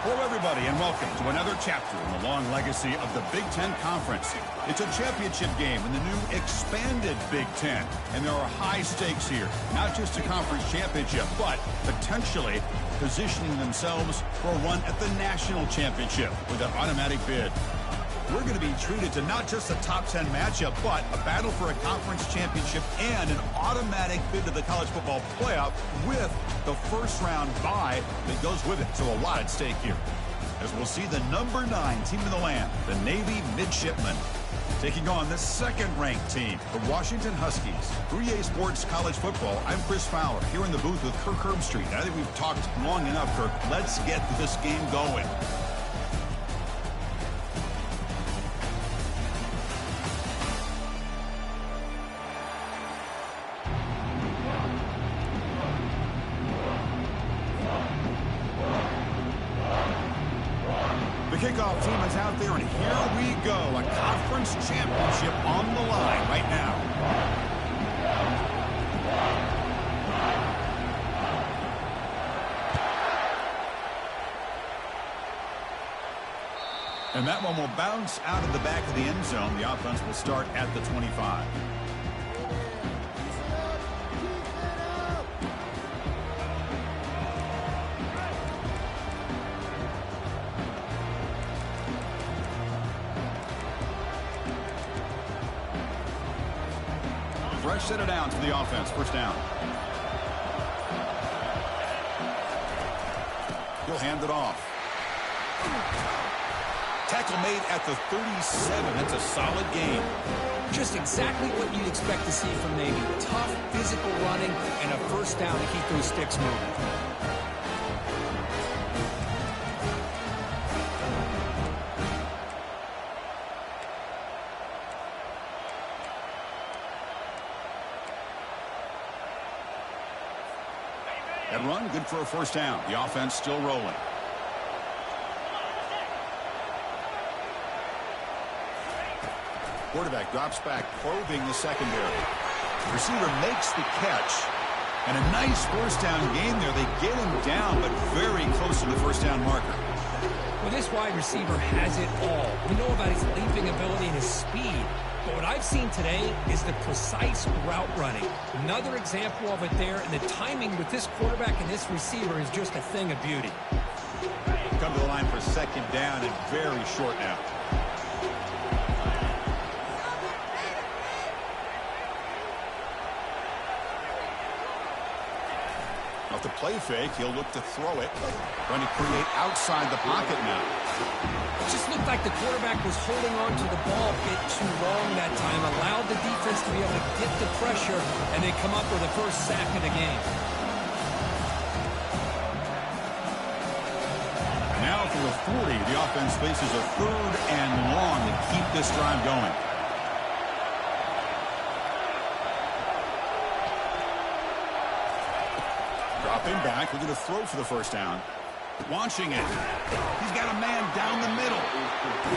Hello, everybody, and welcome to another chapter in the long legacy of the Big Ten Conference. It's a championship game in the new expanded Big Ten, and there are high stakes here. Not just a conference championship, but potentially positioning themselves for a run at the national championship with an automatic bid. We're going to be treated to not just a top 10 matchup, but a battle for a conference championship and an automatic bid to the college football playoff with the first round bye that goes with it. So a lot at stake here. As we'll see the number 9 team in the land, the Navy Midshipmen, taking on the second-ranked team, the Washington Huskies. For EA Sports College Football, I'm Chris Fowler, here in the booth with Kirk Herbstreit. I think we've talked long enough, Kirk. Let's get this game going. Kickoff team is out there, and here we go. A conference championship on the line right now. And that one will bounce out of the back of the end zone. The offense will start at the 25. Fresh set of downs for the offense. First down. He'll hand it off. Tackle made at the 37. That's a solid game. Just exactly what you'd expect to see from Navy. Tough, physical running, and a first down to keep those sticks moving. That run, good for a first down. The offense still rolling. Quarterback drops back, probing the secondary. Receiver makes the catch. And a nice first down game there. They get him down, but very close to the first down marker. Well, this wide receiver has it all. We know about his leaping ability and his speed. But what I've seen today is the precise route running. Another example of it there, and the timing with this quarterback and this receiver is just a thing of beauty. Come to the line for second down and very short now. Off the play fake, he'll look to throw it. Trying to create outside the pocket now. It just looked like the quarterback was holding on to the ball a bit too long that time, allowed the defense to be able to get the pressure, and they come up with the first sack of the game. Now from the 40, the offense faces a third and long to keep this drive going. Dropping back, we're going to throw for the first down. Launching it. He's got a man down the middle.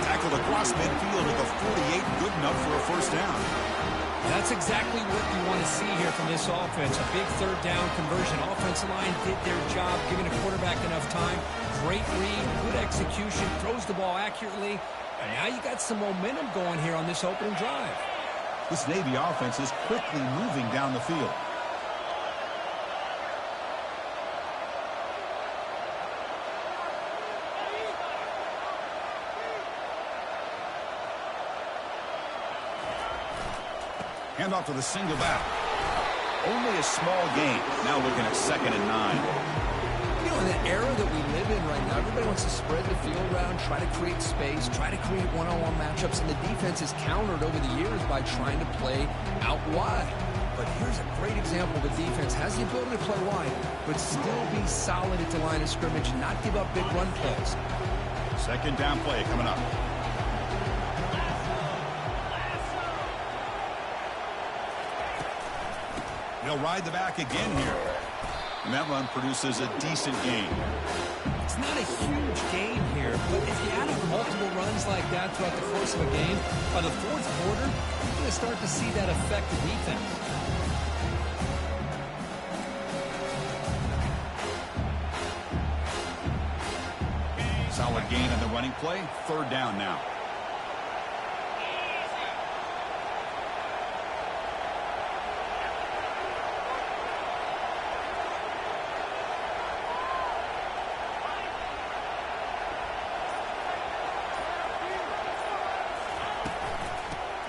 Tackled across midfield at the 48. Good enough for a first down. That's exactly what you want to see here from this offense. A big third down conversion. Offensive line did their job, giving the quarterback enough time. Great read, good execution, throws the ball accurately. And now you got some momentum going here on this opening drive. This Navy offense is quickly moving down the field. Handoff to the single back. Only a small gain. Now looking at 2nd and 9. You know, in the era that we live in right now, everybody wants to spread the field around, try to create space, try to create one-on-one matchups, and the defense is countered over the years by trying to play out wide. But here's a great example. The defense has the ability to play wide, but still be solid at the line of scrimmage, not give up big run plays. Second down play coming up. He'll ride the back again here. And that run produces a decent gain. It's not a huge gain here, but if you add up multiple runs like that throughout the course of a game, by the fourth quarter, you're going to start to see that affect the defense. Solid gain on the running play. Third down now.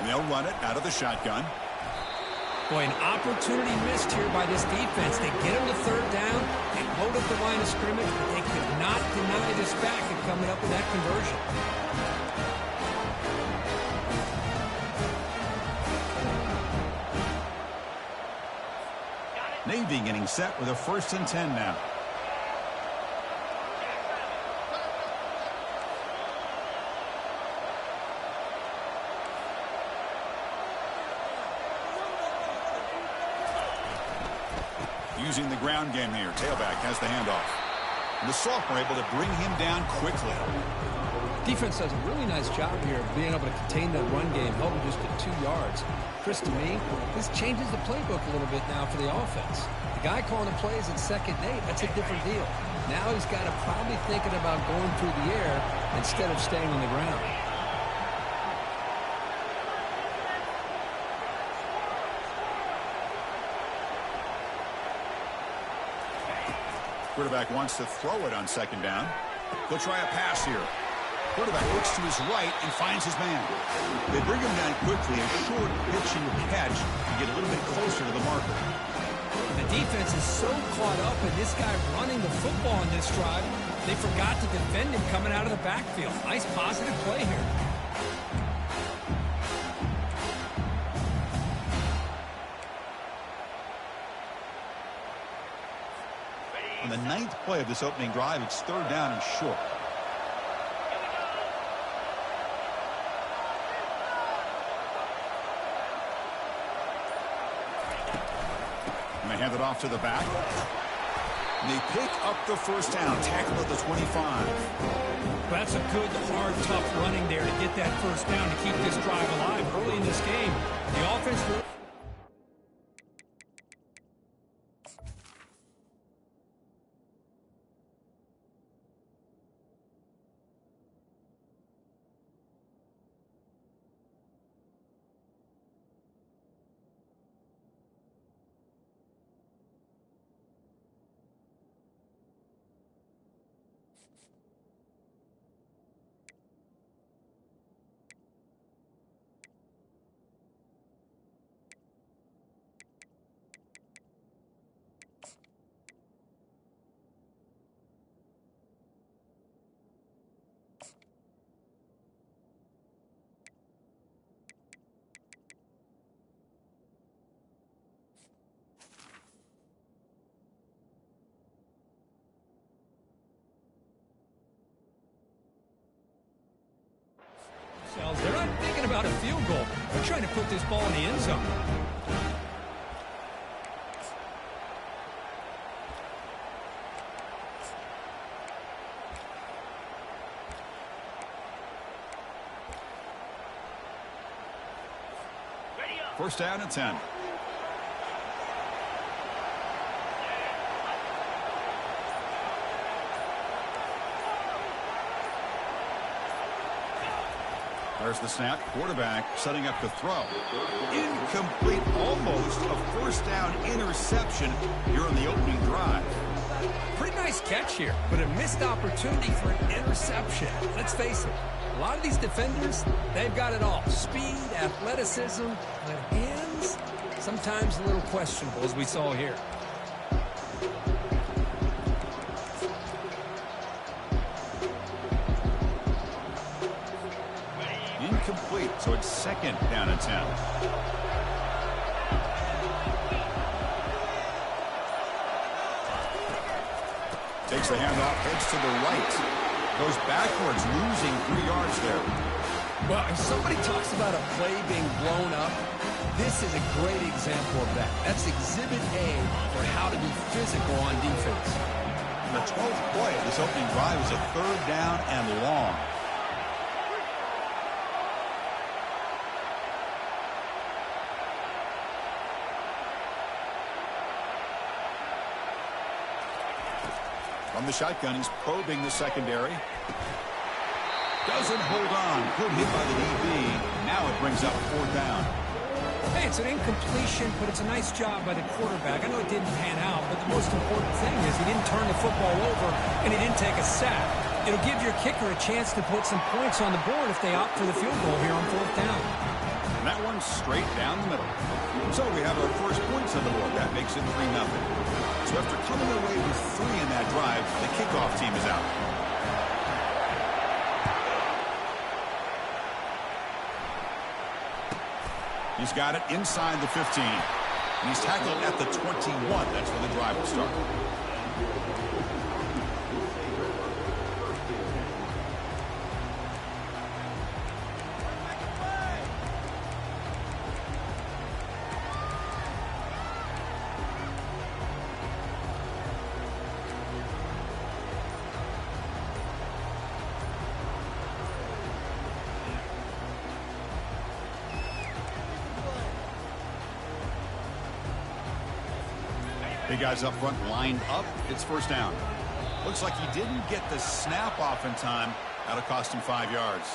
And they'll run it out of the shotgun. Boy, an opportunity missed here by this defense. They get him to third down. They load up the line of scrimmage, but they could not deny this back and coming up with that conversion. Navy getting set with a 1st and 10 now. Using the ground game here. Tailback has the handoff. And the sophomore able to bring him down quickly. Defense does a really nice job here of being able to contain that run game, held him just at 2 yards. Chris, to me, this changes the playbook a little bit now for the offense. The guy calling the plays at 2nd and 8, that's a different deal. Now he's got to probably thinking about going through the air instead of staying on the ground. Quarterback wants to throw it on 2nd down. He'll try a pass here. Quarterback looks to his right and finds his man. They bring him down quickly. A short pitching catch to get a little bit closer to the marker. The defense is so caught up in this guy running the football in this drive, they forgot to defend him coming out of the backfield. Nice positive play here. On the 9th play of this opening drive, it's 3rd down and short. And they hand it off to the back. And they pick up the 1st down. Tackle at the 25. That's a good, hard, tough running there to get that 1st down to keep this drive alive early in this game. The offense... They're not thinking about a field goal. They're trying to put this ball in the end zone. First down and 10. There's the snap. Quarterback setting up the throw. Incomplete. Almost a 1st down interception here on the opening drive. Pretty nice catch here, but a missed opportunity for an interception. Let's face it, a lot of these defenders, they've got it all. Speed, athleticism, but hands, sometimes a little questionable, as we saw here. Incomplete, so it's 2nd down and 10. Takes the handoff, heads to the right. Goes backwards, losing 3 yards there. Well, if somebody talks about a play being blown up, this is a great example of that. That's Exhibit A for how to be physical on defense. The 12th play of this opening drive is a 3rd down and long. From the shotgun, he's probing the secondary. Doesn't hold on. Good hit by the DB. Now it brings up 4th down. Hey, it's an incompletion, but it's a nice job by the quarterback. I know it didn't pan out, but the most important thing is he didn't turn the football over and he didn't take a sack. It'll give your kicker a chance to put some points on the board if they opt for the field goal here on 4th down. And that one's straight down the middle. So we have our first points on the board. That makes it 3-0. So after coming away with 3 in that drive, the kickoff team is out. He's got it inside the 15. And he's tackled at the 21. That's where the drive will start. Big guys up front lined up. It's 1st down. Looks like he didn't get the snap off in time. That'll cost him 5 yards.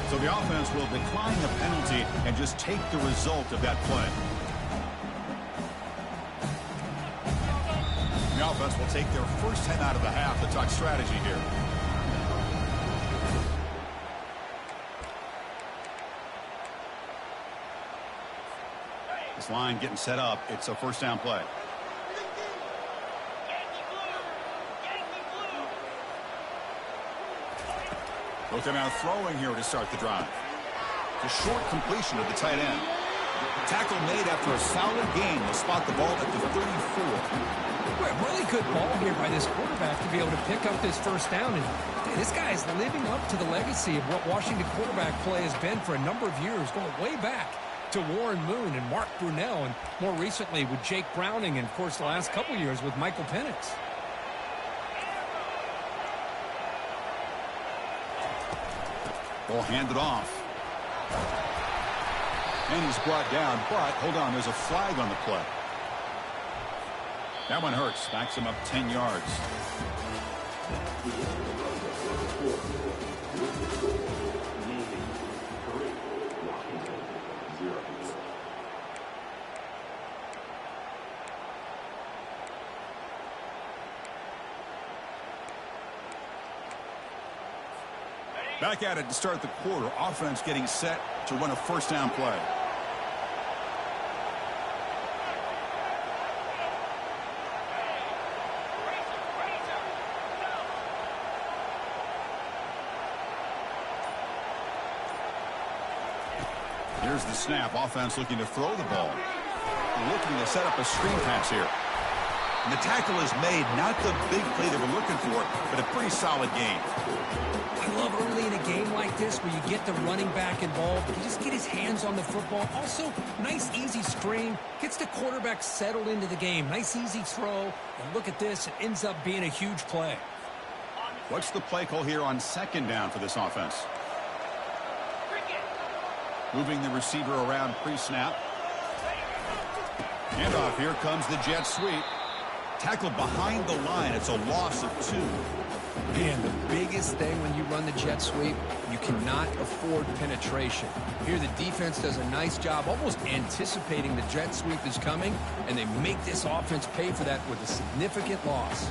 So the offense will decline the penalty and just take the result of that play. The offense will take their first 10 out of the half to talk strategy here. This line getting set up. It's a 1st down play. Looking out throwing here to start the drive. The short completion of the tight end. Tackle made after a solid gain. They'll spot the ball at the 34. Really good ball here by this quarterback to be able to pick up this 1st down. And this guy is living up to the legacy of what Washington quarterback play has been for a number of years, going way back to Warren Moon and Mark Brunell, and more recently with Jake Browning, and, of course, the last couple years with Michael Penix. Ball handed off. And he's brought down, but hold on, there's a flag on the play. That one hurts. Backs him up 10 yards. Back at it to start the quarter. Offense getting set to run a 1st down play. Here's the snap. Offense looking to throw the ball. Looking to set up a screen pass here. And the tackle is made. Not the big play they were looking for, but a pretty solid game. I love early in a game like this where you get the running back involved. You just get his hands on the football. Also, nice, easy screen. Gets the quarterback settled into the game. Nice, easy throw. And look at this. It ends up being a huge play. What's the play call here on 2nd down for this offense? Moving the receiver around pre-snap. Handoff. Here comes the jet sweep. Tackled behind the line. It's a loss of 2. And the biggest thing when you run the jet sweep, you cannot afford penetration. Here the defense does a nice job almost anticipating the jet sweep is coming, and they make this offense pay for that with a significant loss.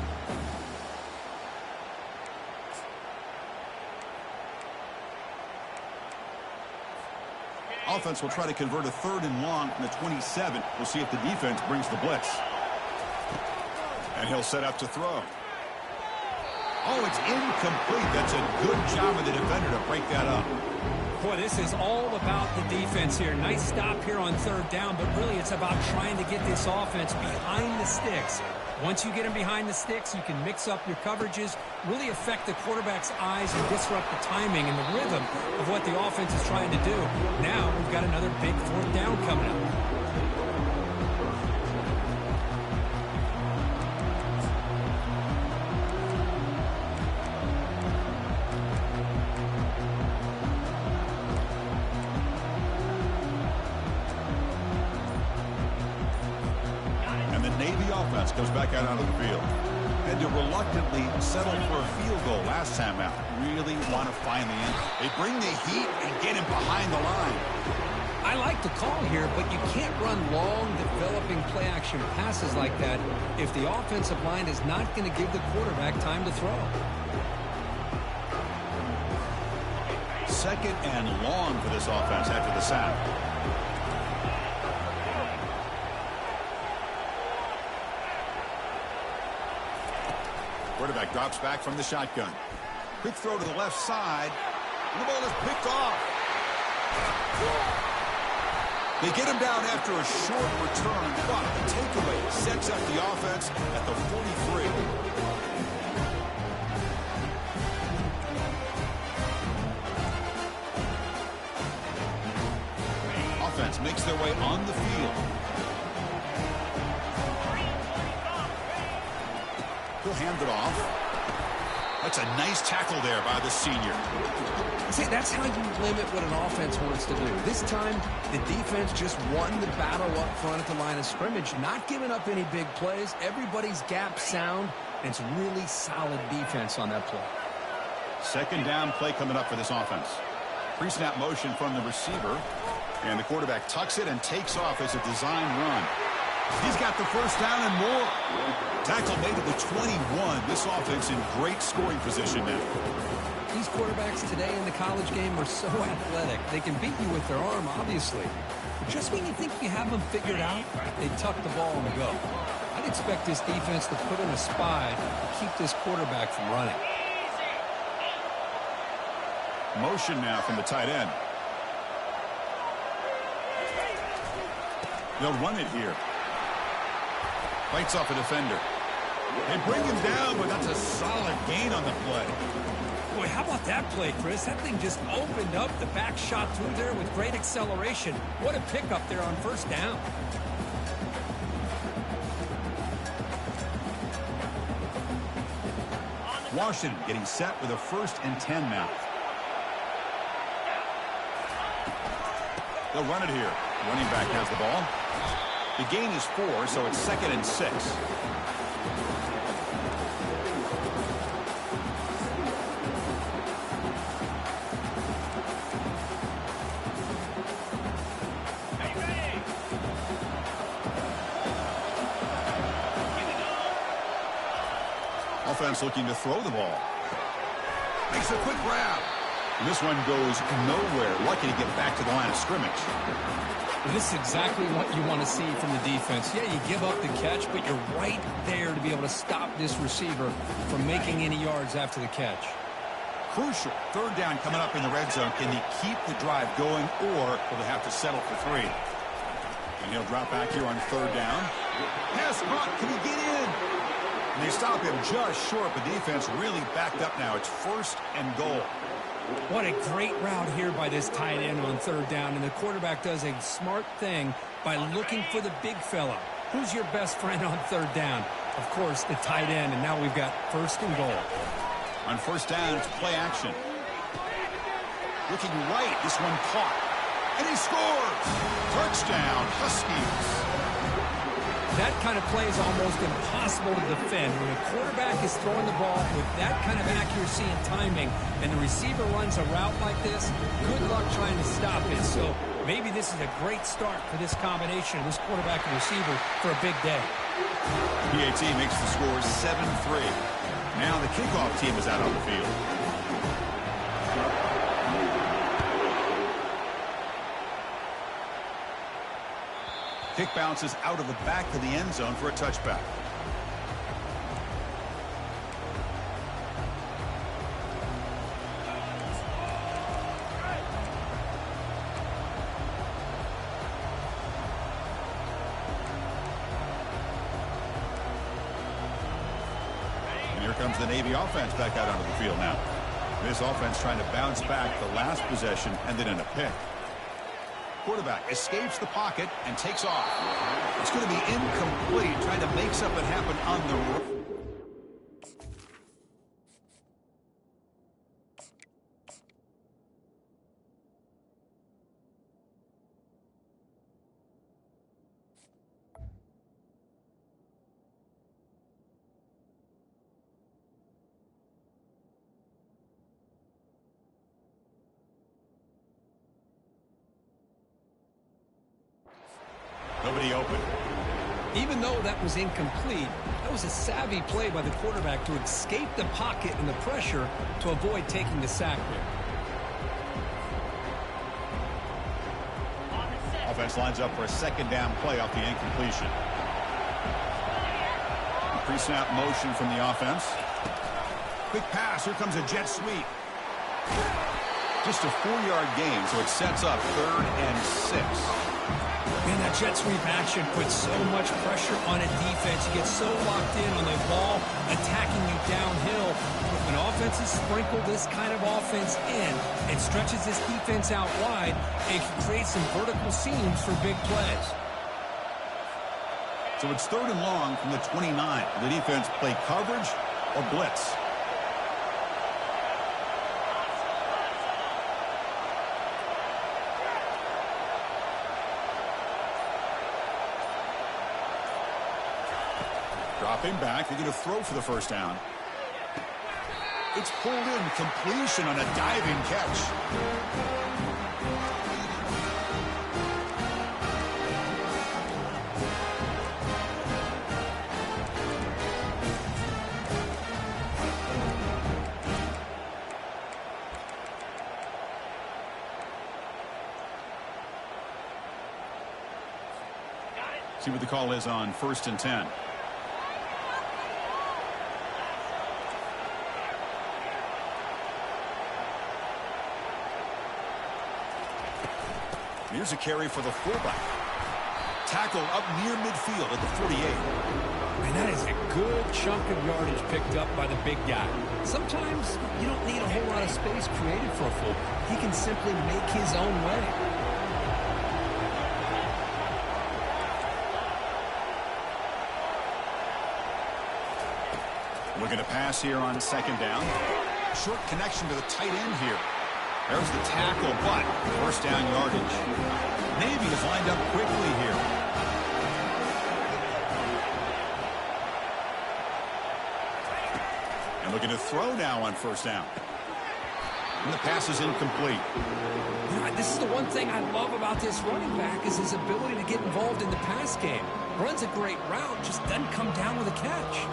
Offense will try to convert a 3rd and long from the 27. We'll see if the defense brings the blitz. And he'll set up to throw. Oh, it's incomplete. That's a good job of the defender to break that up. Boy, this is all about the defense here. Nice stop here on 3rd down, but really it's about trying to get this offense behind the sticks. Once you get them behind the sticks, you can mix up your coverages, really affect the quarterback's eyes and disrupt the timing and the rhythm of what the offense is trying to do. Now we've got another big 4th down coming up. Goes back out onto the field. Had to reluctantly settle for a field goal last time out. Really want to find the end. They bring the heat and get him behind the line. I like the call here, but you can't run long, developing play-action passes like that if the offensive line is not going to give the quarterback time to throw. Second and long for this offense after the sack. Quarterback drops back from the shotgun. Quick throw to the left side. And the ball is picked off. They get him down after a short return. Wow, the takeaway sets up the offense at the 43. Offense makes their way on the field. He'll hand it off. That's a nice tackle there by the senior. See, that's how you limit what an offense wants to do. This time, the defense just won the battle up front at the line of scrimmage, not giving up any big plays. Everybody's gap sound, and it's really solid defense on that play. Second down play coming up for this offense. Pre-snap motion from the receiver, and the quarterback tucks it and takes off as a design run. He's got the first down and more. Tackle made at the 21. This offense in great scoring position now. These quarterbacks today in the college game are so athletic. They can beat you with their arm, obviously. But just when you think you have them figured out, they tuck the ball and go. I'd expect this defense to put in a spy to keep this quarterback from running. Motion now from the tight end. They'll run it here. Fights off a defender. They bring him down, but that's a solid gain on the play. Boy, how about that play, Chris? That thing just opened up. The back shot through there with great acceleration. What a pickup there on first down. Washington getting set with a 1st and 10 now. They'll run it here. Running back has the ball. The gain is 4, so it's 2nd and 6. Offense looking to throw the ball. Makes a quick grab. And this one goes nowhere. Lucky to get back to the line of scrimmage. This is exactly what you want to see from the defense. Yeah, you give up the catch, but you're right there to be able to stop this receiver from making any yards after the catch. Crucial. 3rd down coming up in the red zone. Can they keep the drive going, or will they have to settle for 3? And he'll drop back here on 3rd down. Pass caught. Can he get in? And they stop him just short. The defense really backed up now. It's 1st and goal. What a great route here by this tight end on 3rd down. And the quarterback does a smart thing by looking for the big fella. Who's your best friend on 3rd down? Of course, the tight end. And now we've got 1st and goal. On 1st down, it's play action. Looking right. This one caught. And he scores! Touchdown, Huskies. That kind of play is almost impossible to defend. When a quarterback is throwing the ball with that kind of accuracy and timing, and the receiver runs a route like this, good luck trying to stop it. So maybe this is a great start for this combination, this quarterback and receiver, for a big day. PAT makes the score 7-3. Now the kickoff team is out on the field. Kick bounces out of the back of the end zone for a touchback. And here comes the Navy offense back out onto the field now. This offense trying to bounce back the last possession, ended in a pick. Quarterback escapes the pocket and takes off. It's going to be incomplete, trying to make something happen on the somebody open. Even though that was incomplete, that was a savvy play by the quarterback to escape the pocket and the pressure to avoid taking the sack there. Offense lines up for a second down play off the incompletion. Pre-snap motion from the offense. Quick pass. Here comes a jet sweep. Just a 4-yard gain, so it sets up 3rd and 6. Man, that jet sweep action puts so much pressure on a defense. You get so locked in on the ball attacking you downhill. When offenses sprinkle this kind of offense in, it stretches this defense out wide and can create some vertical seams for big plays. So it's 3rd and long from the 29. The defense play coverage or blitz. Dropping back, they're going to throw for the first down. It's pulled in, completion on a diving catch. See what the call is on 1st and 10. Here's a carry for the fullback. Tackle up near midfield at the 48. And that is a good chunk of yardage picked up by the big guy. Sometimes you don't need a whole lot of space created for a fullback. He can simply make his own way. Looking to pass here on 2nd down. Short connection to the tight end here. There's the tackle, but 1st down yardage. Navy is lined up quickly here. And looking to throw now on 1st down. And the pass is incomplete. You know, this is the one thing I love about this running back is his ability to get involved in the pass game. Runs a great route, just doesn't come down with a catch.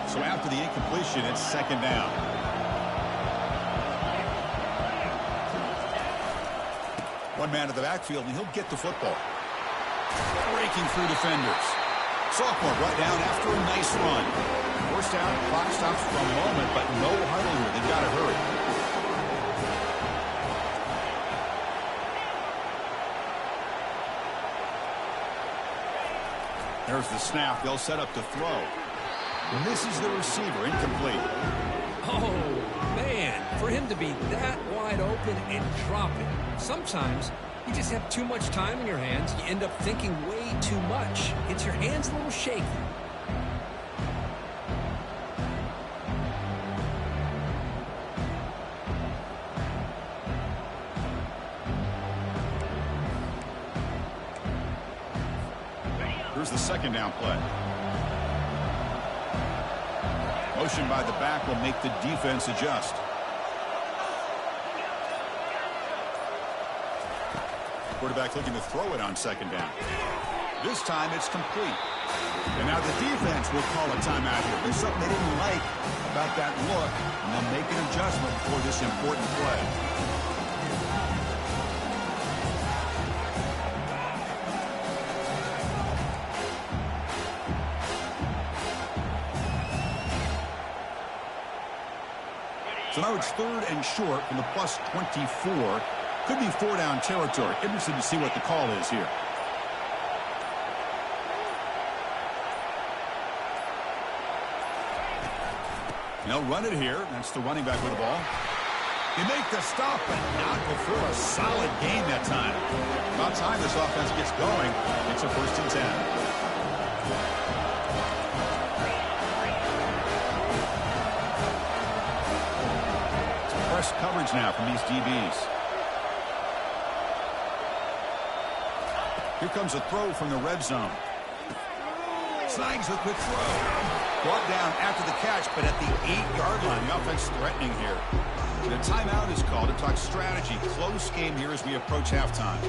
So after the incompletion, it's 2nd down. One man at the backfield, and he'll get the football. Breaking through defenders. Sophomore brought down after a nice run. 1st down, clock stops for a moment, but no huddle here. They've got to hurry. There's the snap. They'll set up to throw. Misses the receiver, incomplete. Oh, man, for him to be that wide open and drop it. Sometimes you just have too much time in your hands. You end up thinking way too much. Gets your hands a little shaky. Here's the 2nd down play. Motion by the back will make the defense adjust. Quarterback looking to throw it on 2nd down. This time it's complete. And now the defense will call a timeout here. There's something they didn't like about that look, and they'll make an adjustment for this important play. So now it's 3rd and short from the plus 24. Could be 4-down territory. Interested to see what the call is here. They'll run it here. That's the running back with the ball. They make the stop, but not before a solid gain that time. About time this offense gets going. It's a 1st and 10. Press coverage now from these DBs. Here comes a throw from the red zone. Snags a quick throw. Brought down after the catch, but at the 8-yard line. The offense threatening here. And a timeout is called to talk strategy. Close game here as we approach halftime.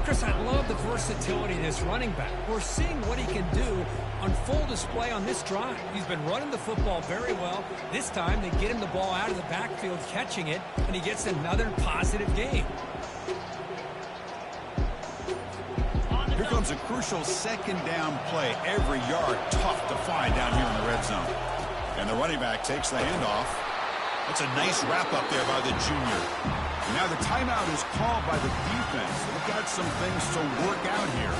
Chris, I love the versatility of this running back. We're seeing what he can do on full display on this drive. He's been running the football very well. This time they get him the ball out of the backfield, catching it, and he gets another positive gain. Here comes a crucial second down play. Every yard tough to find down here in the red zone. And the running back takes the handoff. That's a nice wrap up there by the junior. And now the timeout is called by the defense. They've got some things to work out here.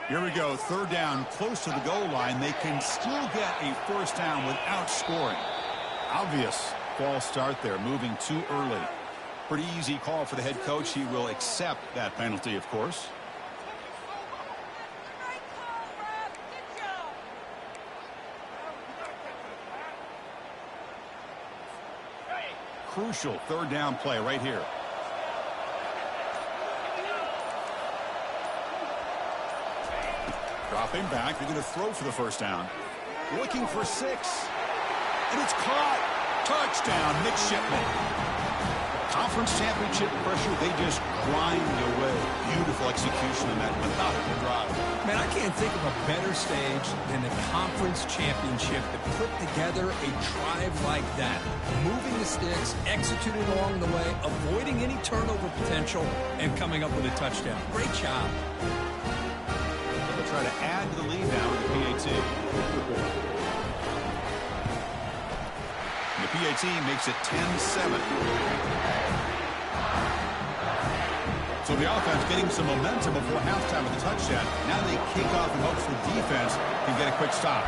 Here we go, third down, close to the goal line. They can still get a first down without scoring. Obvious false start there, moving too early. Pretty easy call for the head coach. He will accept that penalty, of course. Crucial third down play right here. Dropping back, they're going to throw for the first down. Looking for 6. And it's caught. Touchdown, midshipmen. Conference championship pressure, they just grind away. Beautiful execution on that methodical drive. Man, I can't think of a better stage than the conference championship to put together a drive like that. Moving the sticks, executing along the way, avoiding any turnover potential, and coming up with a touchdown. Great job. They'll try to add to the lead now with the PAT. The PAT makes it 10-7. So the offense getting some momentum before halftime with the touchdown. Now they kick off in hopes the defense can get a quick stop.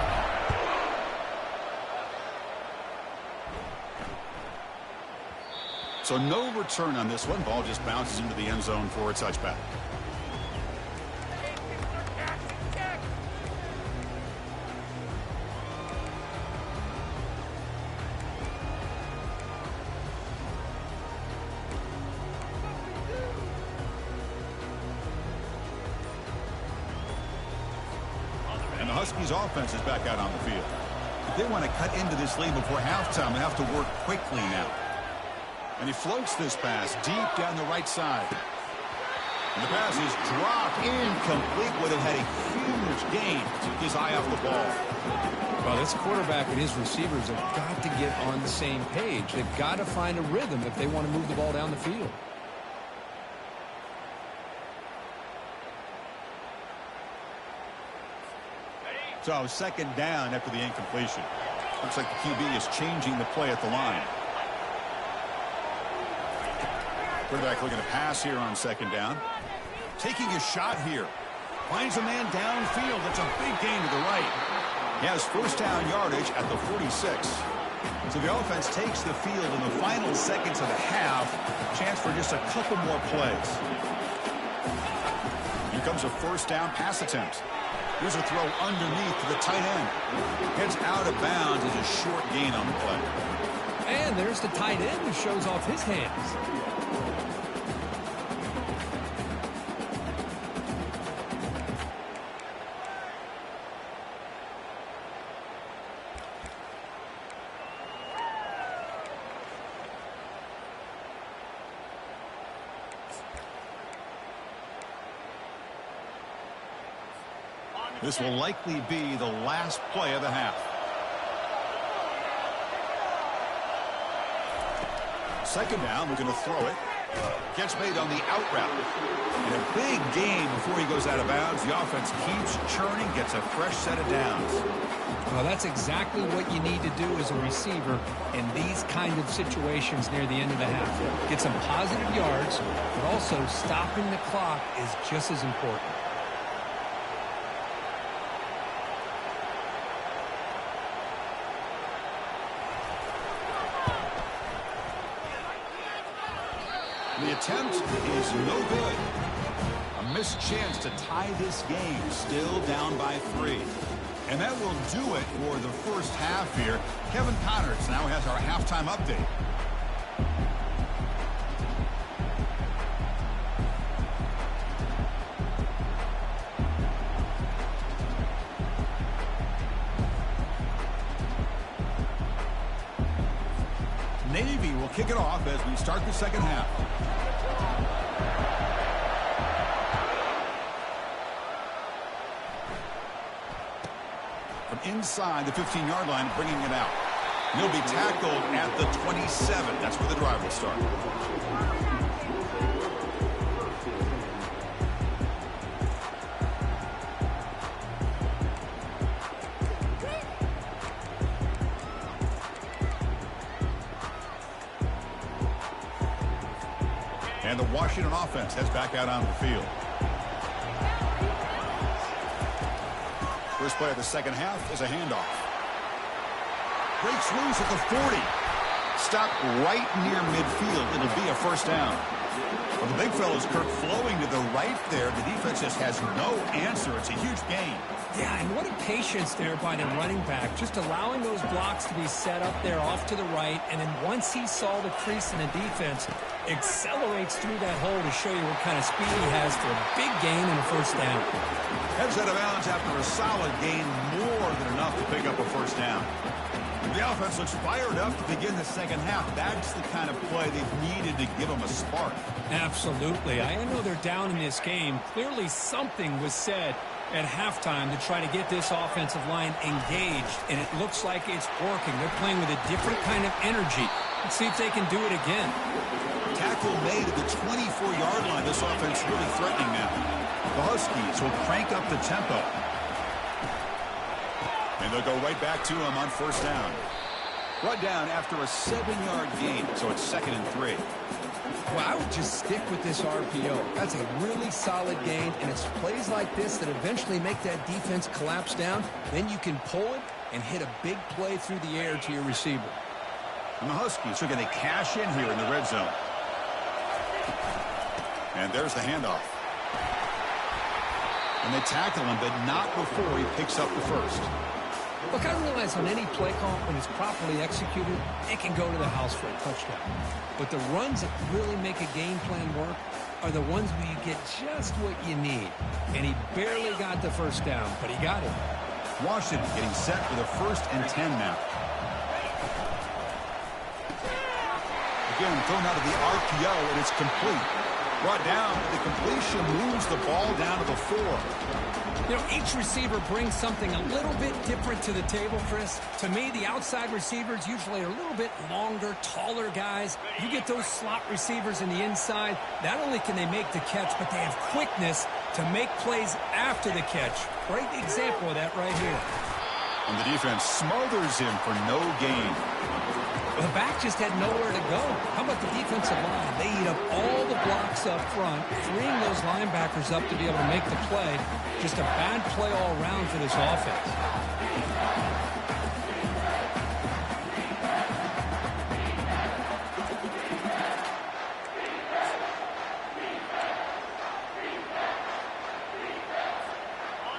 So no return on this one. Ball just bounces into the end zone for a touchback. Huskies offense is back out on the field. If they want to cut into this lead before halftime, they have to work quickly now. And he floats this pass deep down the right side. And the pass is dropped incomplete, but it had a huge gain. Took his eye off the ball. Well, this quarterback and his receivers have got to get on the same page. They've got to find a rhythm if they want to move the ball down the field. So second down after the incompletion. Looks like the QB is changing the play at the line. Quarterback looking to pass here on second down. Taking a shot here. Finds a man downfield. That's a big gain to the right. He has first down yardage at the 46. So the offense takes the field in the final seconds of the half. Chance for just a couple more plays. Here comes a first down pass attempt. Here's a throw underneath to the tight end. Gets out of bounds as a short gain on the play. And there's the tight end who shows off his hands. This will likely be the last play of the half. Second down, we're going to throw it. Gets made on the out route. And a big gain before he goes out of bounds. The offense keeps churning, gets a fresh set of downs. Well, that's exactly what you need to do as a receiver in these kind of situations near the end of the half. Get some positive yards, but also stopping the clock is just as important. The attempt is no good. A missed chance to tie this game, still down by 3. And that will do it for the first half here. Kevin Connors now has our halftime update. Navy will kick it off as we start the second half. From inside the 15-yard line, bringing it out. He'll be tackled at the 27. That's where the drive will start. And the Washington offense heads back out on the field. First play of the second half is a handoff. Breaks loose at the 40. Stopped right near midfield. It'll be a first down. Well, the big fella's Kirk flowing to the right there. The defense just has no answer. It's a huge gain. Yeah, and what a patience there by the running back, just allowing those blocks to be set up there off to the right, and then once he saw the crease in the defense, accelerates through that hole to show you what kind of speed he has for a big gain and a first down. Heads out of bounds after a solid gain, more than enough to pick up a first down. The offense looks fired up to begin the second half. That's the kind of play they've needed to give them a spark. Absolutely. I know they're down in this game. Clearly something was said at halftime to try to get this offensive line engaged, and it looks like it's working. They're playing with a different kind of energy. Let's see if they can do it again. Tackle made at the 24-yard line. This offense really threatening now. The Huskies will crank up the tempo. And they'll go right back to him on first down. Brought down after a 7-yard gain, so it's 2nd and 3. Well, I would just stick with this RPO. That's a really solid gain, and it's plays like this that eventually make that defense collapse down. Then you can pull it and hit a big play through the air to your receiver. And the Huskies are going to cash in here in the red zone. And there's the handoff. And they tackle him, but not before he picks up the first. Look, I realize on any play call, when it's properly executed, it can go to the house for a touchdown. But the runs that really make a game plan work are the ones where you get just what you need. And he barely got the first down, but he got it. Washington getting set for the 1st and 10 now. Again, thrown out of the RPO, and it's complete. Brought down, the completion moves the ball down to the 4. You know, each receiver brings something a little bit different to the table, Chris. To me, the outside receivers usually are a little bit longer, taller guys. You get those slot receivers in the inside, not only can they make the catch, but they have quickness to make plays after the catch. Great example of that right here. And the defense smothers him for no gain. Well, the back just had nowhere to go. How about the defensive line? They eat up all the blocks up front, freeing those linebackers up to be able to make the play. Just a bad play all around for this offense.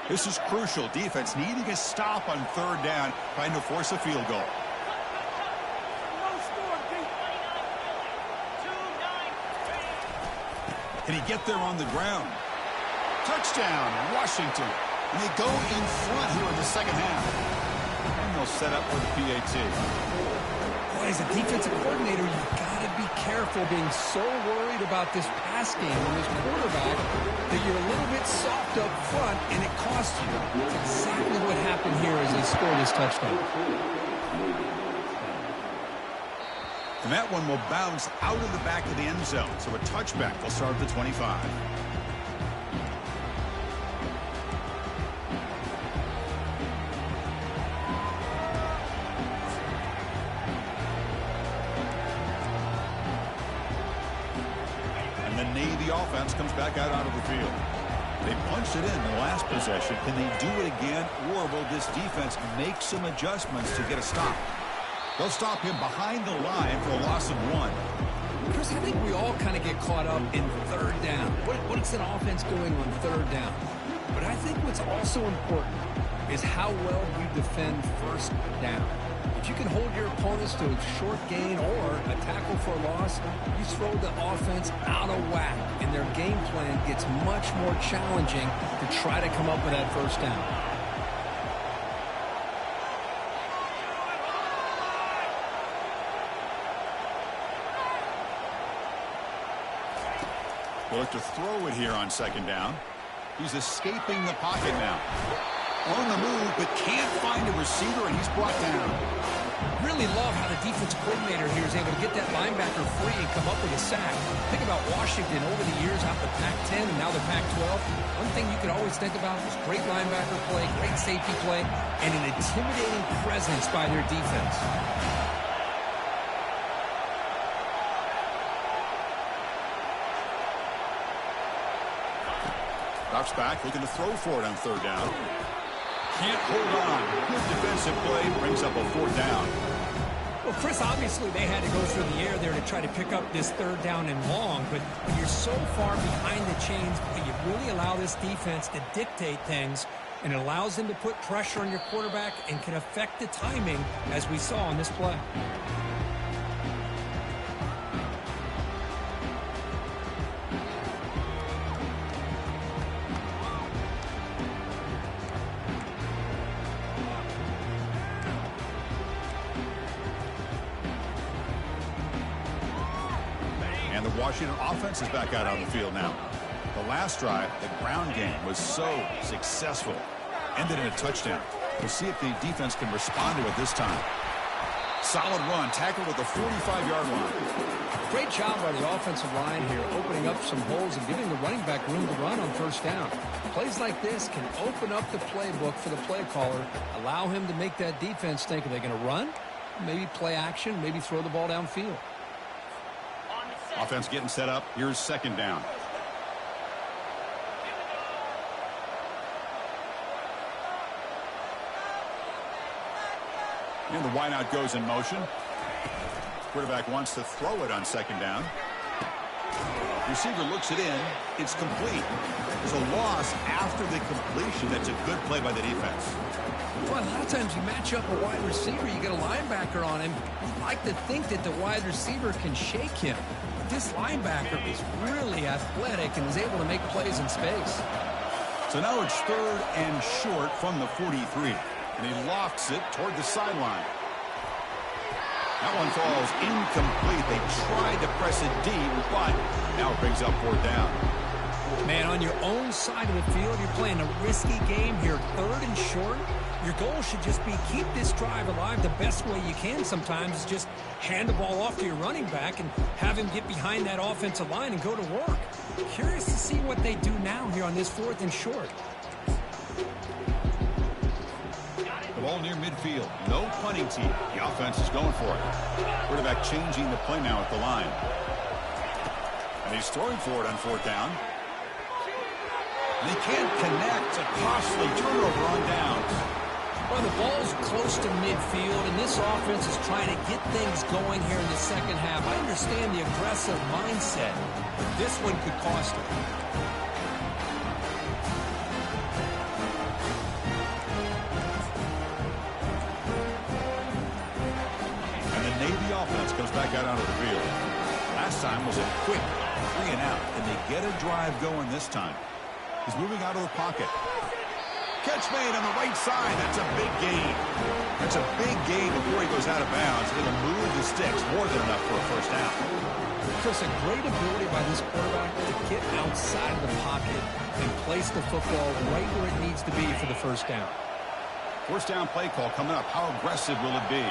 This is crucial. Defense needing a stop on 3rd down, trying to force a field goal. Can he get there on the ground? Touchdown, Washington. And they go in front here in the second half. And they'll set up for the PAT. Boy, as a defensive coordinator, you've got to be careful being so worried about this pass game and this quarterback that you're a little bit soft up front, and it costs you. That's exactly what happened here as they scored this touchdown. And that one will bounce out of the back of the end zone. So a touchback will start at the 25. And the Navy offense comes back out onto the field. They punched it in the last possession. Can they do it again, or will this defense make some adjustments to get a stop? They'll stop him behind the line for a loss of 1. Chris, I think we all kind of get caught up in 3rd down. What is an offense doing on 3rd down? But I think what's also important is how well you defend first down. If you can hold your opponents to a short gain or a tackle for a loss, you throw the offense out of whack, and their game plan gets much more challenging to try to come up with that first down. We'll look to throw it here on second down. He's escaping the pocket now. On the move, but can't find a receiver, and he's brought down. Really love how the defensive coordinator here is able to get that linebacker free and come up with a sack. Think about Washington over the years out the Pac-10 and now the Pac-12. One thing you could always think about is great linebacker play, great safety play, and an intimidating presence by their defense. Drops back, looking to throw for it on third down. Can't hold on. Good defensive play, brings up a fourth down. Well, Chris, obviously they had to go through the air there to try to pick up this third down and long, but when you're so far behind the chains, you really allow this defense to dictate things, and it allows them to put pressure on your quarterback and can affect the timing, as we saw on this play. And the Washington offense is back out on the field now. The last drive, the ground game was so successful. Ended in a touchdown. We'll see if the defense can respond to it this time. Solid run, tackled at the 45-yard line. Great job by the offensive line here, opening up some holes and giving the running back room to run on first down. Plays like this can open up the playbook for the play caller, allow him to make that defense think, are they going to run? Maybe play action, maybe throw the ball downfield. Offense getting set up. Here's second down. And the wideout goes in motion. Quarterback wants to throw it on second down. Receiver looks it in. It's complete. There's a loss after the completion. That's a good play by the defense. Well, a lot of times you match up a wide receiver, you get a linebacker on him. You'd like to think that the wide receiver can shake him. But this linebacker is really athletic and is able to make plays in space. So now it's third and short from the 43. And he lofts it toward the sideline. That one falls incomplete. They tried to press it deep, but now it brings up fourth down. Man, on your own side of the field, you're playing a risky game here. Third and short. Your goal should just be keep this drive alive the best way you can sometimes is just hand the ball off to your running back and have him get behind that offensive line and go to work. Curious to see what they do now here on this fourth and short. The ball near midfield. No punting team. The offense is going for it. Quarterback changing the play now at the line. And he's throwing for it on fourth down. They can't connect. A costly turnover on downs. Well, the ball's close to midfield, and this offense is trying to get things going here in the second half. I understand the aggressive mindset, but this one could cost them. And the Navy offense comes back out onto the field. Last time was a quick 3 and out, and they get a drive going this time. He's moving out of the pocket. Catch made on the right side. That's a big gain. That's a big gain before he goes out of bounds. It'll move the sticks more than enough for a first down. Chris, a great ability by this quarterback to get outside of the pocket and place the football right where it needs to be for the first down. First down play call coming up. How aggressive will it be?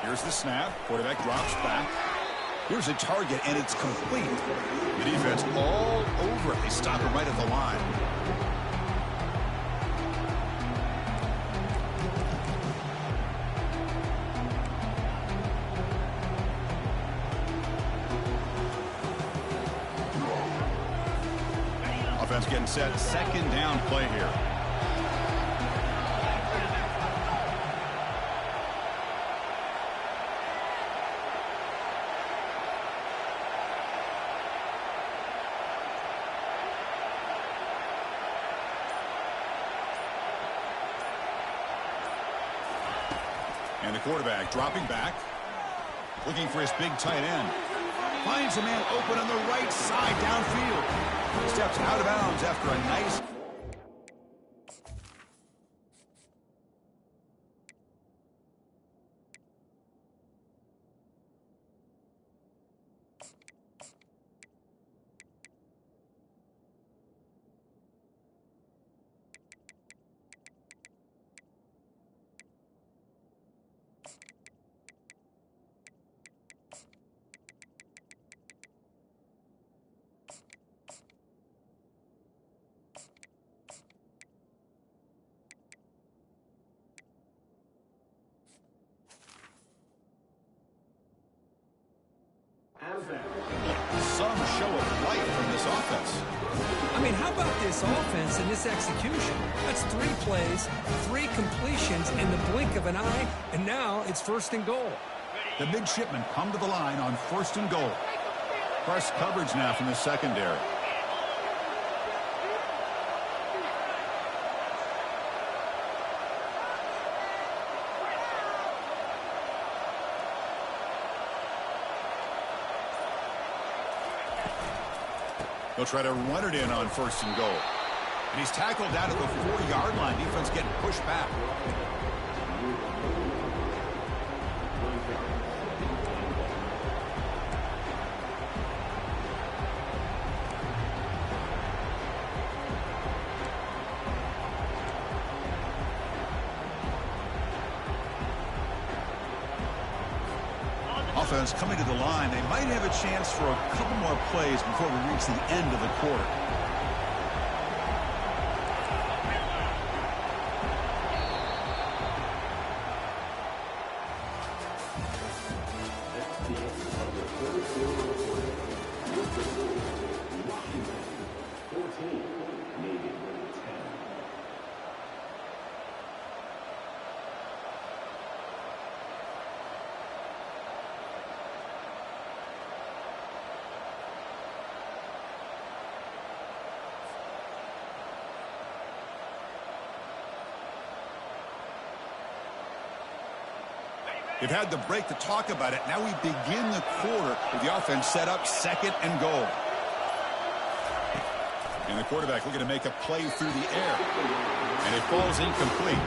Here's the snap. Quarterback drops back. Here's a target, and it's complete. The defense all over it. They stop him right at the line. Offense getting set. Second down play here. And the quarterback dropping back, looking for his big tight end. Finds a man open on the right side downfield. Steps out of bounds after a nice... Some show of life from this offense. I mean, how about this offense and this execution? That's 3 plays, 3 completions in the blink of an eye, and now it's 1st and goal. The midshipmen come to the line on 1st and goal. Press coverage now from the secondary. He'll try to run it in on 1st and goal. And he's tackled down at the 4-yard line. Defense getting pushed back. Offense coming to the line. They might have a chance for a couple more plays before we reach the end of the quarter. They've had the break to talk about it. Now we begin the quarter with the offense set up 2nd and goal. And the quarterback looking to make a play through the air. And it falls incomplete.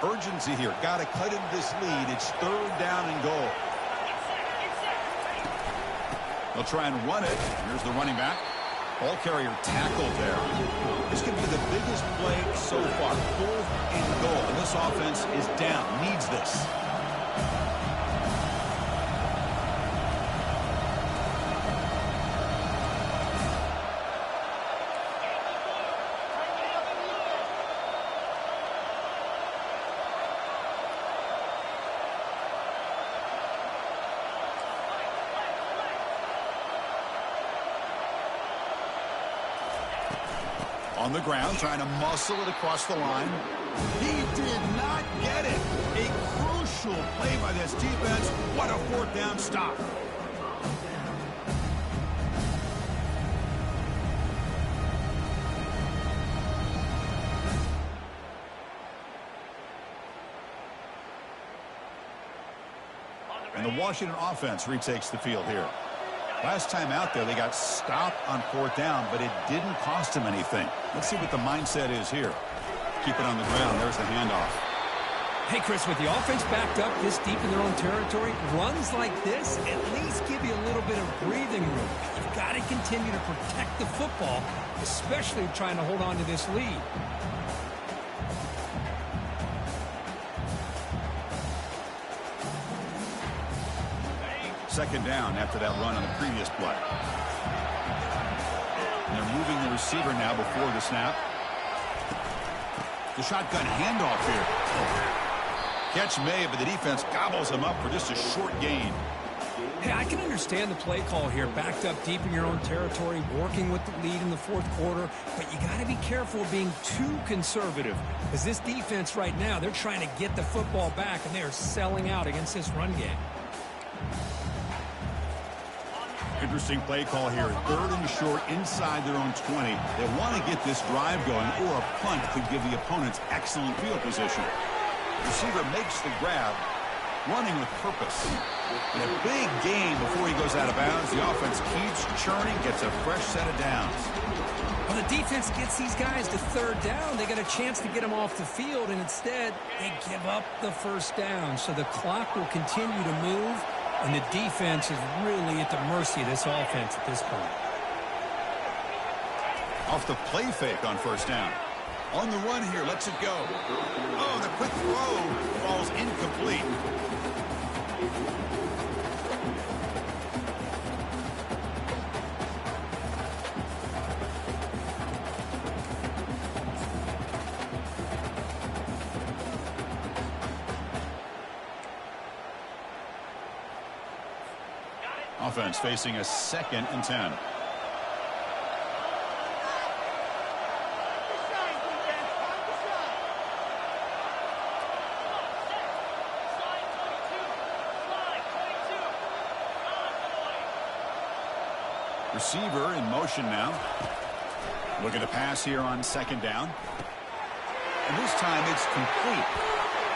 Urgency here. Got to cut into this lead. It's 3rd down and goal. They'll try and run it. Here's the running back. Ball carrier tackled there. This could be the biggest play so far. 4th and goal. And this offense is down. Needs this. On the ground, trying to muscle it across the line. He did not get it. A crucial play by this defense. What a 4th down stop. And the Washington offense retakes the field here. Last time out there, they got stopped on 4th down, but it didn't cost them anything. Let's see what the mindset is here. Keep it on the ground. There's the handoff. Hey, Chris, with the offense backed up this deep in their own territory, runs like this at least give you a little bit of breathing room. You've got to continue to protect the football, especially trying to hold on to this lead. 2nd down after that run on the previous play. And they're moving the receiver now before the snap. The shotgun handoff here. Catch made, but the defense gobbles him up for just a short gain. Hey, I can understand the play call here, backed up deep in your own territory, working with the lead in the fourth quarter, but you got to be careful of being too conservative, because this defense right now, they're trying to get the football back, and they are selling out against this run game. Interesting play call here. 3rd and short inside their own 20. They want to get this drive going, or a punt could give the opponents excellent field position. Receiver makes the grab, running with purpose. And a big gain before he goes out of bounds. The offense keeps churning, gets a fresh set of downs. Well, the defense gets these guys to 3rd down. They got a chance to get them off the field, and instead they give up the 1st down. So the clock will continue to move, and the defense is really at the mercy of this offense at this point. Off the play fake on 1st down. On the run here, lets it go. Oh, the quick throw falls incomplete. Offense facing a 2nd and 10. Receiver in motion now. Looking to pass here on 2nd down. And this time it's complete.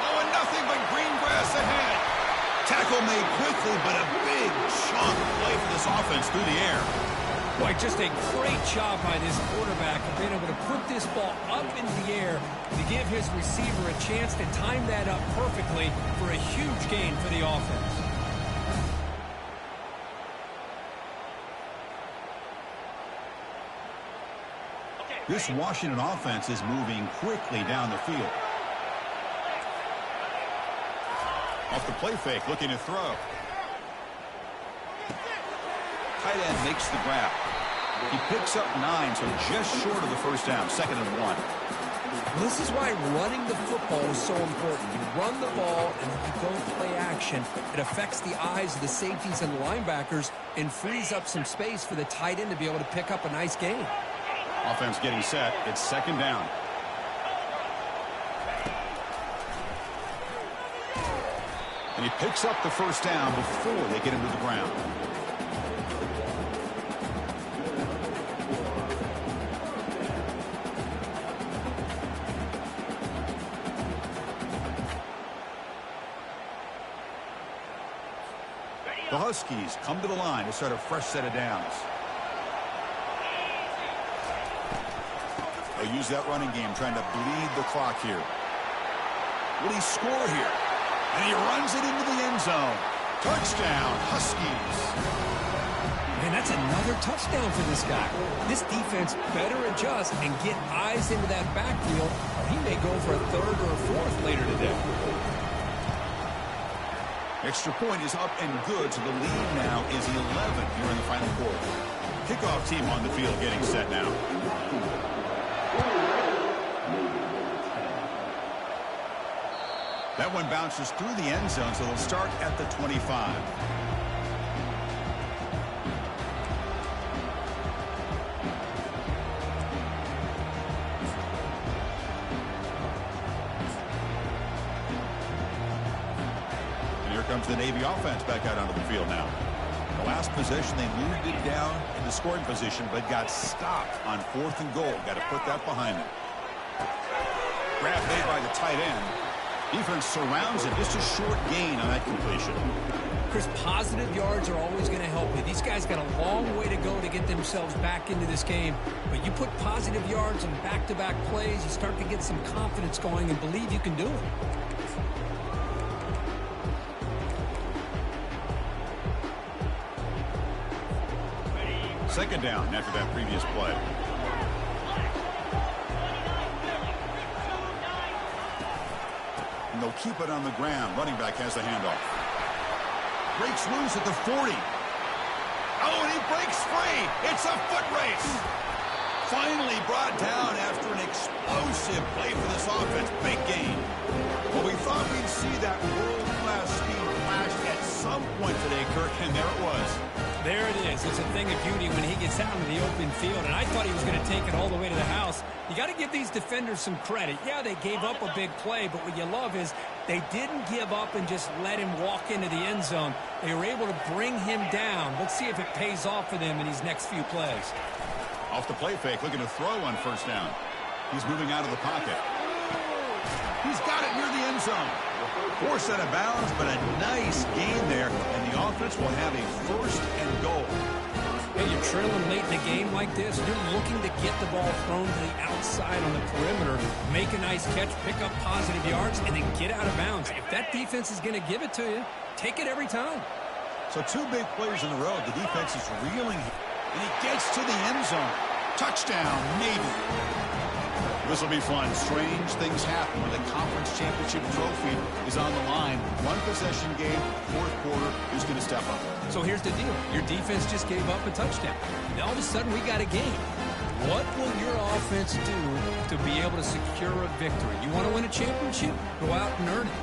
Oh, and nothing but green grass ahead. Tackle made quickly, but a big chunk play for this offense through the air. Boy, just a great job by this quarterback of being able to put this ball up into the air to give his receiver a chance to time that up perfectly for a huge gain for the offense. This Washington offense is moving quickly down the field. Off the play fake, looking to throw. Tight end makes the grab. He picks up 9, so just short of the 1st down, 2nd and 1. This is why running the football is so important. You run the ball and you don't play action. It affects the eyes of the safeties and the linebackers and frees up some space for the tight end to be able to pick up a nice gain. Offense getting set. It's 2nd down. And he picks up the 1st down before they get him to the ground. The Huskies come to the line to start a fresh set of downs. They'll use that running game, trying to bleed the clock here. Will he score here? And he runs it into the end zone. Touchdown, Huskies. Man, that's another touchdown for this guy. This defense better adjust and get eyes into that backfield, or he may go for a 3rd or a 4th later today. Extra point is up and good, so the lead now is 11 here in the final quarter. Kickoff team on the field getting set now. That one bounces through the end zone, so they'll start at the 25. And here comes the Navy offense back out onto the field now. The last possession, they moved it down in the scoring position, but got stopped on 4th and goal. Got to put that behind them. Grab made by the tight end. Defense surrounds it. Just a short gain on that completion. Chris, positive yards are always going to help you. These guys got a long way to go to get themselves back into this game. But you put positive yards on back-to-back plays, you start to get some confidence going and believe you can do it. Second down after that previous play. And they'll keep it on the ground. Running back has the handoff. Breaks loose at the 40. Oh, and he breaks free. It's a foot race. Finally brought down after an explosive play for this offense. Big gain. Well, we thought we'd see that world-class speed flash at some point today, Kirk, and there it was. There it is. It's a thing of beauty when he gets out into the open field, and I thought he was going to take it all the way to the house. You got to give these defenders some credit. Yeah, they gave up a big play, but what you love is they didn't give up and just let him walk into the end zone. They were able to bring him down. Let's see if it pays off for them in these next few plays. Off the play fake, looking to throw on first down. He's moving out of the pocket. He's got it near the end zone. Forced out of bounds, but a nice gain there, and the offense will have a first and goal. Hey, you're trailing late in a game like this. You're looking to get the ball thrown to the outside on the perimeter, make a nice catch, pick up positive yards, and then get out of bounds. If that defense is going to give it to you, take it every time. So 2 big plays in a row. The defense is reeling, and he gets to the end zone. Touchdown, Navy. This will be fun. Strange things happen when the conference championship trophy is on the line. One possession game, fourth quarter, who's going to step up? So here's the deal. Your defense just gave up a touchdown. Now all of a sudden we got a game. What will your offense do to be able to secure a victory? You want to win a championship? Go out and earn it.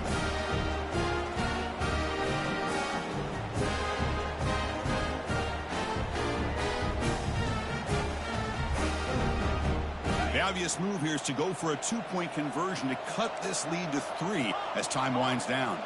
The obvious move here is to go for a 2-point conversion to cut this lead to 3 as time winds down.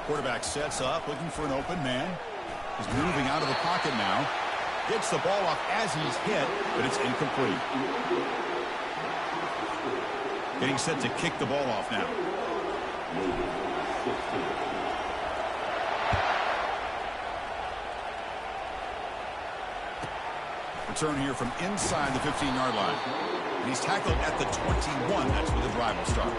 Quarterback sets up, looking for an open man. He's moving out of the pocket now. Gets the ball off as he's hit, but it's incomplete. Getting set to kick the ball off now. Return here from inside the 15-yard line. And he's tackled at the 21. That's where the drive will start.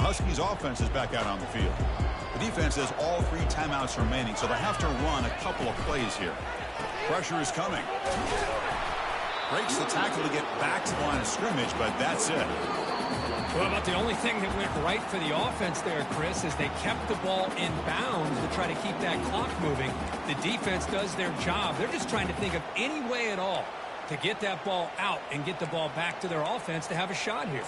Huskies offense is back out on the field. The defense has all 3 timeouts remaining, so they have to run a couple of plays here. Pressure is coming. Breaks the tackle to get back to the line of scrimmage, but that's it. Well, about the only thing that went right for the offense there, Chris, is they kept the ball in bounds to try to keep that clock moving. The defense does their job. They're just trying to think of any way at all to get that ball out and get the ball back to their offense to have a shot here.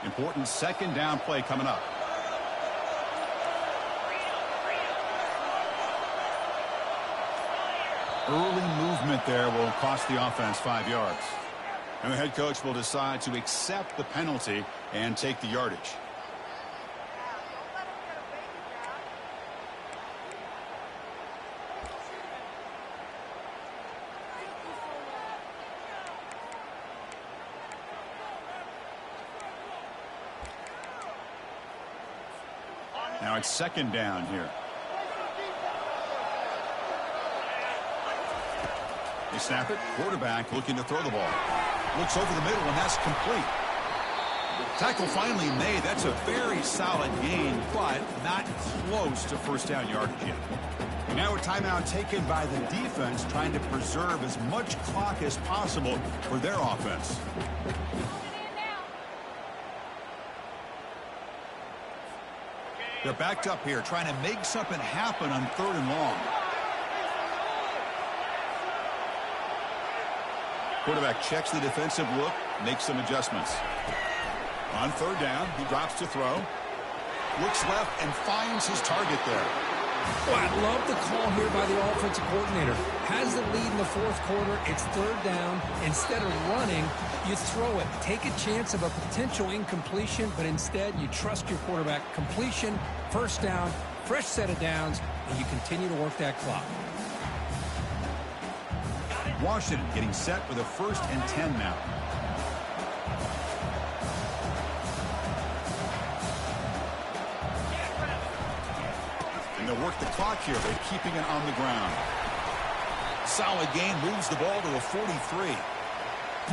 Important second down play coming up. Early movement there will cost the offense 5 yards. And the head coach will decide to accept the penalty and take the yardage. Now it's second down here. They snap it. Quarterback looking to throw the ball. Looks over the middle, and that's complete. Tackle finally made. That's a very solid gain, but not close to first down yardage yet. And now a timeout taken by the defense, trying to preserve as much clock as possible for their offense. They're backed up here, trying to make something happen on 3rd and long. Quarterback checks the defensive look, makes some adjustments. On 3rd down, he drops to throw. Looks left and finds his target there. Well, I love the call here by the offensive coordinator. Has the lead in the 4th quarter. It's 3rd down. Instead of running, you throw it. Take a chance of a potential incompletion, but instead you trust your quarterback. Completion, 1st down, fresh set of downs, and you continue to work that clock. Washington getting set for the 1st and 10 now. And they'll work the clock here by keeping it on the ground. Solid gain, moves the ball to a 43.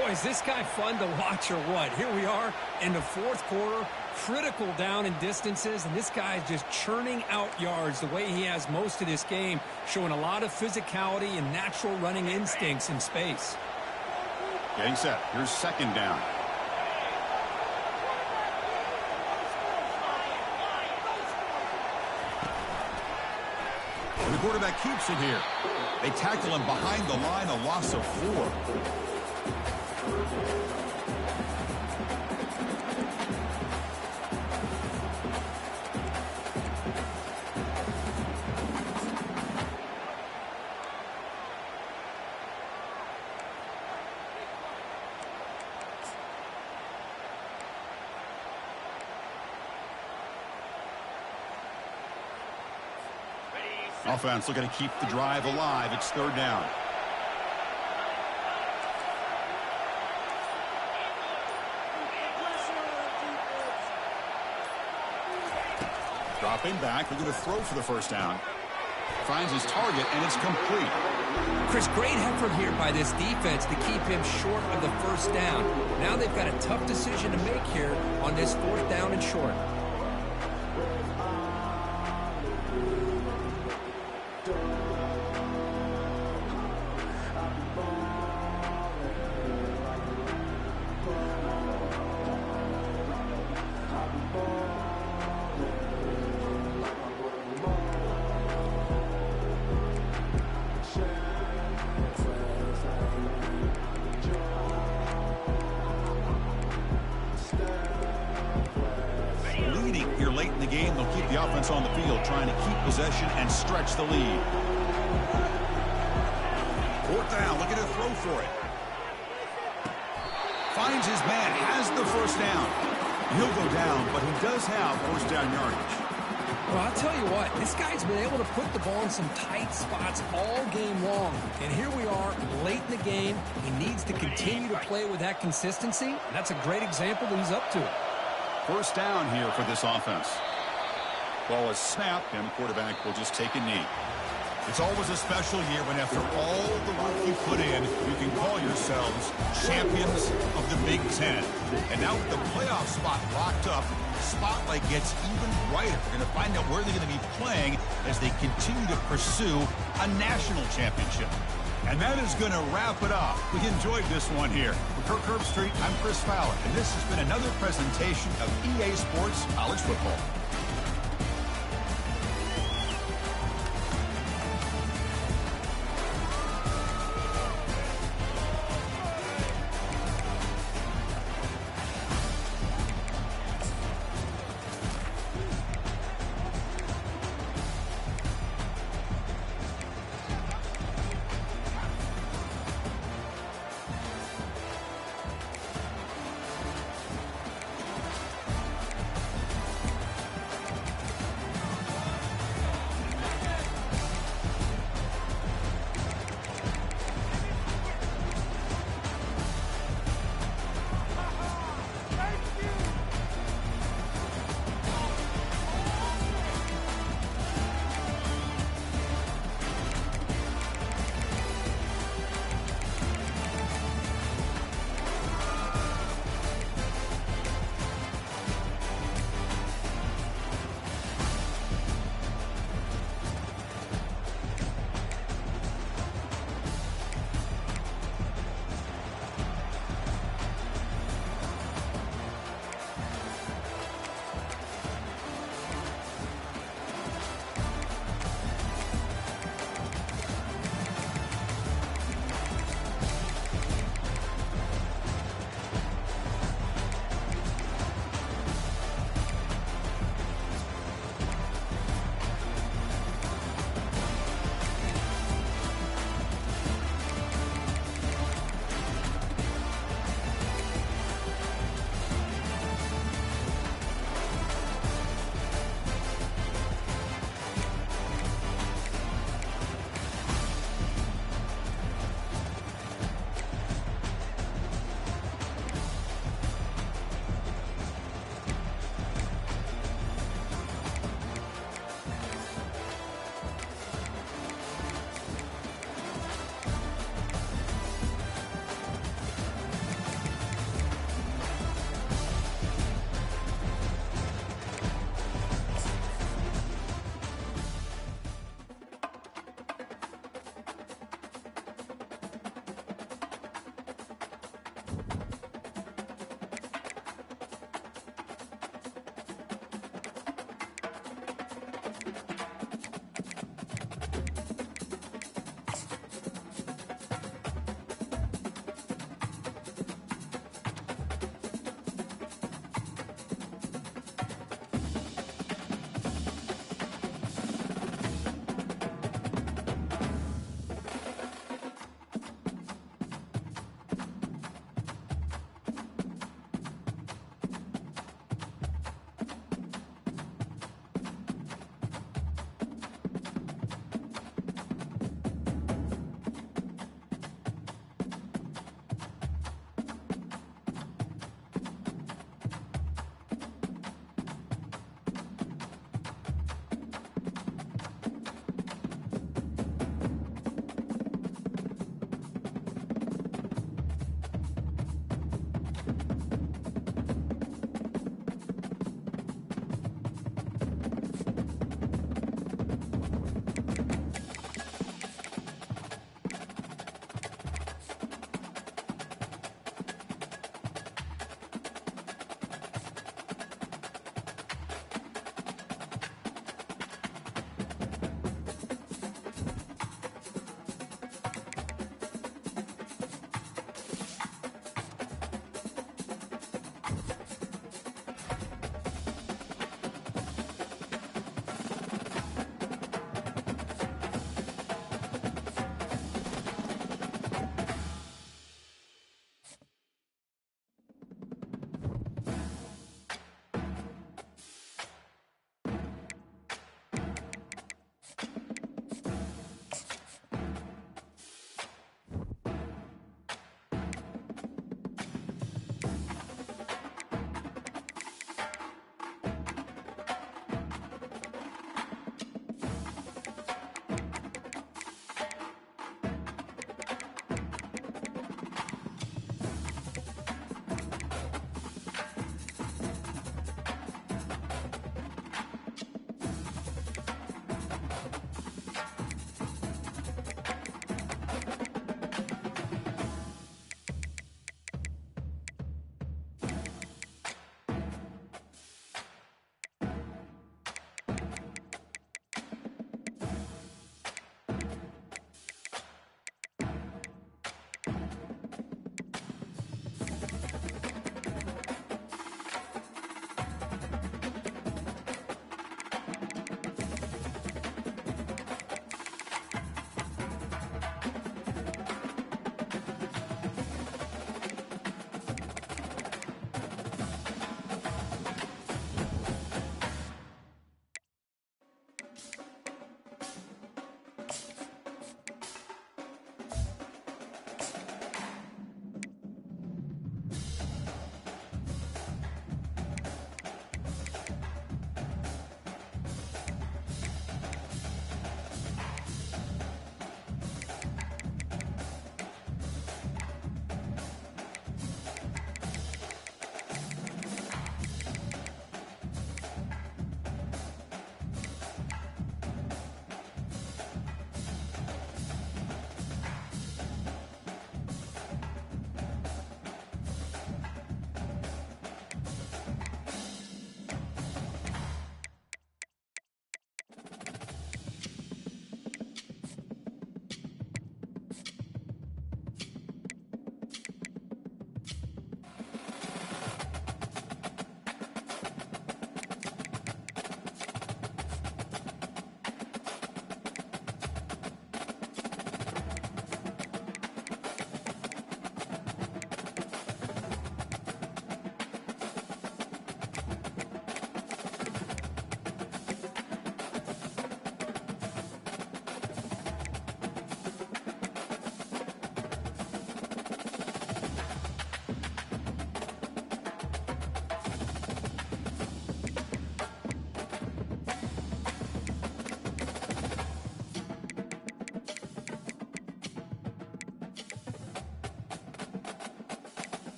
Boy, is this guy fun to watch or what? Here we are in the fourth quarter, critical down in distances, and this guy is just churning out yards the way he has most of this game, showing a lot of physicality and natural running instincts in space. Getting set. Here's second down. The quarterback keeps it here. They tackle him behind the line, a loss of 4. Offense looking to keep the drive alive. It's third down. Dropping back. They're going to throw for the first down. Finds his target, and it's complete. Chris, great effort here by this defense to keep him short of the first down. Now they've got a tough decision to make here on this fourth down and short. Here late in the game, they'll keep the offense on the field, trying to keep possession and stretch the lead. Fourth down, looking to throw for it. Finds his man, has the first down. He'll go down, but he does have first down yardage. Well, I'll tell you what, this guy's been able to put the ball in some tight spots all game long. And here we are, late in the game. He needs to continue to play with that consistency. And that's a great example that he's up to it. First down here for this offense. Ball is snapped, and the quarterback will just take a knee. It's always a special year when after all the work you put in, you can call yourselves champions of the Big Ten. And now with the playoff spot locked up, the spotlight gets even brighter. We're going to find out where they're going to be playing as they continue to pursue a national championship. And that is going to wrap it up. We enjoyed this one here. For Kirk Herbstreit, I'm Chris Fowler, and this has been another presentation of EA Sports College Football.